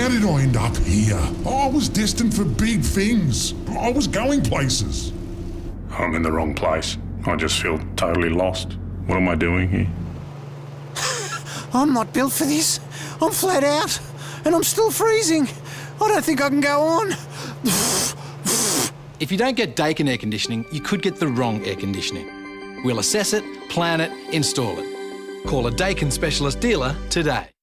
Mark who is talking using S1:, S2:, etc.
S1: How did I end up here? I was destined for big things. I was going places.
S2: I'm in the wrong place. I just feel totally lost. What am I doing here?
S3: I'm not built for this. I'm flat out, and I'm still freezing. I don't think I can go on.
S4: If you don't get Dakin air conditioning, you could get the wrong air conditioning. We'll assess it, plan it, install it. Call a Dakin specialist dealer today.